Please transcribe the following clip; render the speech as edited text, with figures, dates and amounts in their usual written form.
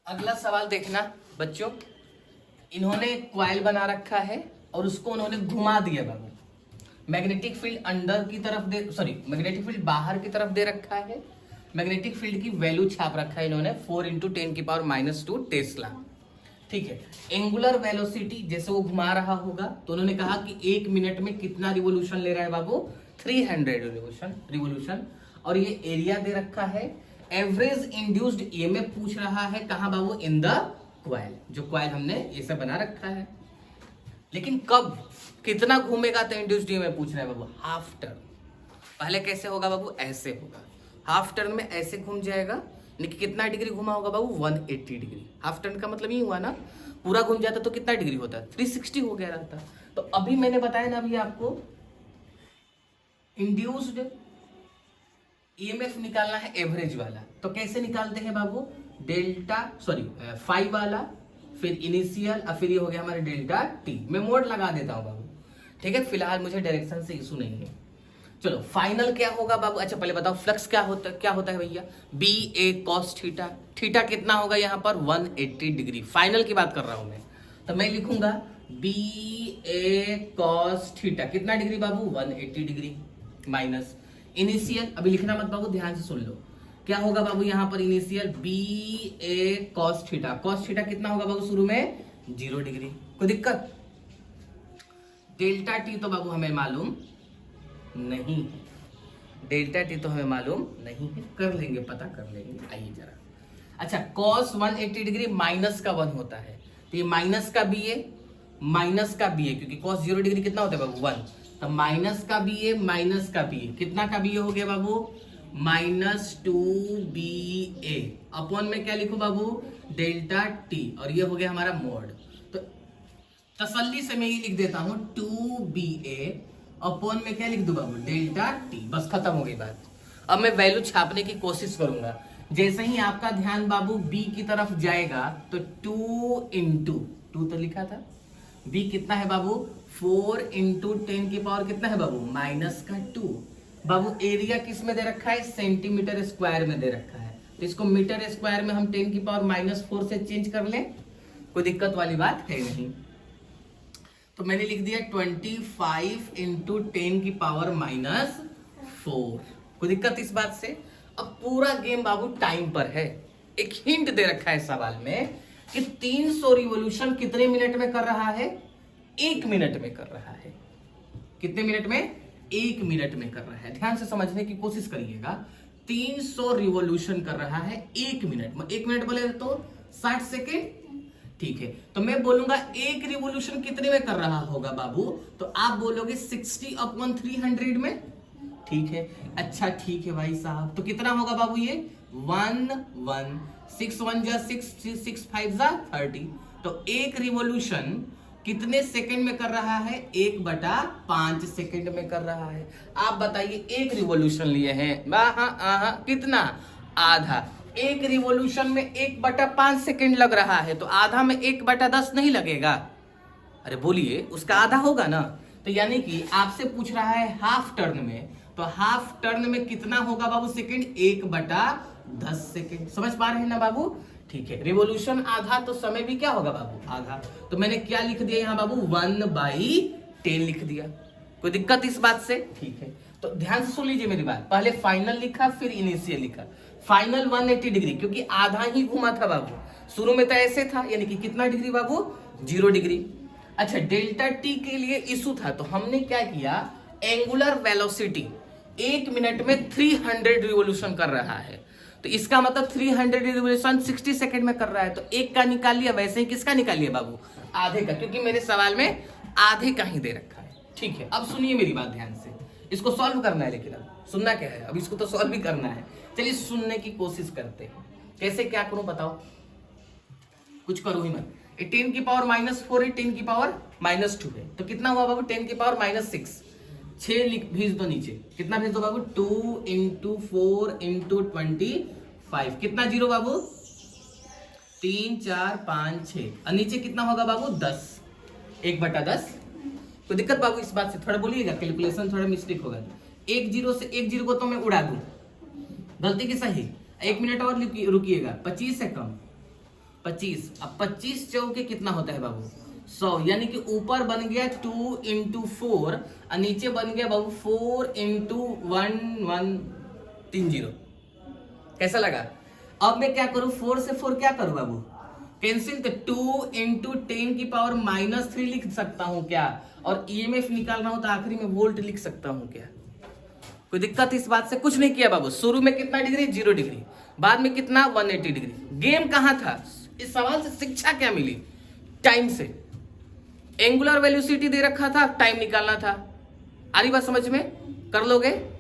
अगला सवाल देखना बच्चों, इन्होंने क्वाइल बना रखा है और उसको उन्होंने घुमा दिया बाबू। मैग्नेटिक फील्ड अंदर की तरफ मैग्नेटिक फील्ड बाहर की तरफ दे रखा है। मैग्नेटिक फील्ड की वैल्यू छाप रखा है इन्होंने 4 × 10⁻² टेस्ला। ठीक है, एंगुलर वेलोसिटी जैसे वो घुमा रहा होगा तो उन्होंने कहा कि 1 मिनट में कितना रिवोल्यूशन ले रहा है बाबू, 300 रिवोल्यूशन। और ये एरिया दे रखा है। एवरेज इंड्यूस्ड ईएमएफ पूछ रहा है कहां बाबू, इन द क्वाइल, जो क्वाइल हमने ये सब बना रखा है। लेकिन कब कितना घूमेगा तो इंड्यूस्ड ईएमएफ पूछ रहा है बाबू, हाफ टर्न। पहले कैसे होगा बाबू, ऐसे होगा, हाफ टर्न में ऐसे घूम जाएगा। लेकिन कितना डिग्री घुमा होगा बाबू, 180 डिग्री। हाफ टर्न का मतलब ये हुआ ना, पूरा घूम जाता तो कितना डिग्री होता, 360 हो गया रहता। तो अभी मैंने बताया ना अभी आपको, इंड्यूस्ड ईएमएफ निकालना है एवरेज वाला। तो कैसे निकालते हैं बाबू, फाई वाला, फिर इनिशियल और फिर ये हो गया हमारे डेल्टा टी। मैं मोड लगा देता हूं बाबू, ठीक है, फिलहाल मुझे डायरेक्शन से इशू नहीं है। चलो फाइनल क्या होगा बाबू, अच्छा पहले बताओ फ्लक्स क्या होता है भैया, बी ए कॉस थीटा। थीटा कितना होगा यहाँ पर, 180 डिग्री। फाइनल की बात कर रहा हूं मैं, तो मैं लिखूंगा बी ए कॉस थीटा कितना डिग्री बाबू, 180 डिग्री माइनस इनिशियल। अभी लिखना मत बाबू, ध्यान से सुन लो, क्या होगा बाबू यहाँ पर इनिशियल बी ए कॉस थीटा। कॉस थीटा कितना होगा बाबू शुरू में, 0 डिग्री। कोई दिक्कत, डेल्टा टी तो बाबू हमें मालूम नहीं है, डेल्टा टी तो हमें मालूम नहीं है, कर लेंगे, पता कर लेंगे, आइए जरा। अच्छा कॉस 180 डिग्री माइनस का 1 होता है, तो ये माइनस का बी ए, क्योंकि कॉस 0 डिग्री कितना होता है बाबू, 1। तो माइनस का बी ए, कितना का बी ए हो गया बाबू, -2ba अपॉन में क्या लिखूं बाबू, डेल्टा टी, और ये हो गया हमारा मोड। तो तसल्ली से मैं ये लिख देता हूं 2ba अपॉन में क्या लिख दूं बाबू, डेल्टा टी। बस खत्म हो गई बात। अब मैं वैल्यू छापने की कोशिश करूंगा। जैसे ही आपका ध्यान बाबू बी की तरफ जाएगा तो 2 × 2 तो लिखा था, बी कितना है बाबू, 4 × 10 की पावर कितना है बाबू, -2। बाबू एरिया किस में दे रखा है, सेंटीमीटर स्क्वायर में दे रखा है। तो इसको मीटर स्क्वायर में हम 10 की पावर -4 से चेंज कर लें, कोई दिक्कत वाली बात है नहीं। तो मैंने लिख दिया 25 × 10 की पावर -4। कोई दिक्कत इस बात से। अब पूरा गेम बाबू टाइम पर है। एक हिंट दे रखा है सवाल में कि 300 रिवॉल्यूशन कितने मिनट में कर रहा है, 1 मिनट में कर रहा है। कितने मिनट में, 1 मिनट में कर रहा है। ध्यान से समझने की कोशिश करिएगा। 300 रिवॉल्यूशन कर रहा है 1 मिनट में। 1 मिनट बोले तो 60 सेकेंड, ठीक है। तो मैं बोलूंगा एक रिवॉल्यूशन कितने में कर रहा होगा बाबू, तो आप बोलोगे 60/300 में, ठीक है। अच्छा ठीक है भाई साहब, तो कितना होगा बाबू ये 1 6 1 जा 6 6 5 जा 30। तो एक रिवॉल्यूशन कितने सेकंड में कर रहा है, 1/5 सेकंड में कर रहा है। आप बताइए, एक रिवॉल्यूशन लिए हैं, कितना, आधा। एक रिवॉल्यूशन में 1/5 सेकंड लग रहा है, तो आधा में 1/10 नहीं लगेगा, अरे बोलिए, उसका आधा होगा ना। तो यानी कि आपसे पूछ रहा है हाफ टर्न में, तो हाफ टर्न में कितना होगा बाबू सेकंड, 1/10 सेकंड। समझ पा रहे हैं ना बाबू, ठीक है। रिवॉल्यूशन आधा तो समय भी क्या होगा बाबू, आधा। तो मैंने क्या लिख दिया यहाँ बाबू, 1/10 लिख दिया। कोई दिक्कत इस बात से, ठीक है। तो ध्यान से सुन लीजिए मेरी बात, पहले फाइनल लिखा फिर इनिशियल लिखा। फाइनल 180 डिग्री, क्योंकि आधा ही घुमा था बाबू, शुरू में तो ऐसे था, यानी कि कितना डिग्री बाबू, 0 डिग्री। अच्छा डेल्टा टी के लिए इशू था, तो हमने क्या किया, एंगुलर वेलोसिटी 1 मिनट में 300 रिवॉल्यूशन कर रहा है, तो इसका मतलब 300 रिवॉल्यूशन 60 सेकंड में कर रहा है। तो एक का निकाल लिया, वैसे ही किसका निकाल लिया बाबू, आधे का, क्योंकि मेरे सवाल में आधे का ही दे रखा है, ठीक है। अब सुनिए मेरी बात ध्यान से, इसको सॉल्व करना है, लेकिन अब सुनना क्या है, अब इसको तो सॉल्व भी करना है। चलिए सुनने की कोशिश करते हैं, कैसे क्या करूं बताओ, कुछ करो ही मत। 10 की पावर -4 है, 10 की पावर -2 है, तो कितना हुआ बाबू, 10 की पावर -6। 6 भेज दो नीचे, कितना भेज दो बाबू, 2 × 4 × 25, कितना 0 बाबू, 3 4 5 6, और नीचे कितना होगा बाबू, 10, 1/10। तो दिक्कत बाबू इस बात से थोड़ा बोलिएगा, कैलकुलेशन थोड़ा मिस्टेक होगा। 1 0 से 1 0 को तो मैं उड़ा दूं, गलती की सही। 1 मिनट और रुकिएगा, 25 से कम, 25। अब 25 चौके कितना होता है बाबू 100, यानी कि ऊपर बन गया 2 इंटू 4 और नीचे बन गया बाबू 4 इंटू 1130। कैसा लगा? अब मैं क्या करूं, 4 से 4 क्या करूं बाबू, कैंसिल। तो 2 इंटू 10 की पावर -3 लिख सकता हूं क्या, और ईएमएफ निकालना हो तो आखिरी में वोल्ट लिख सकता हूं क्या? कोई दिक्कत इस बात से? कुछ नहीं किया बाबू। शुरू में कितना डिग्री, 0 डिग्री, बाद में कितना 180 डिग्री। गेम कहां था? इस सवाल से शिक्षा क्या मिली? टाइम से। एंगुलर वेलोसिटी दे रखा था, टाइम निकालना था। आ रही बात समझ में? कर लोगे?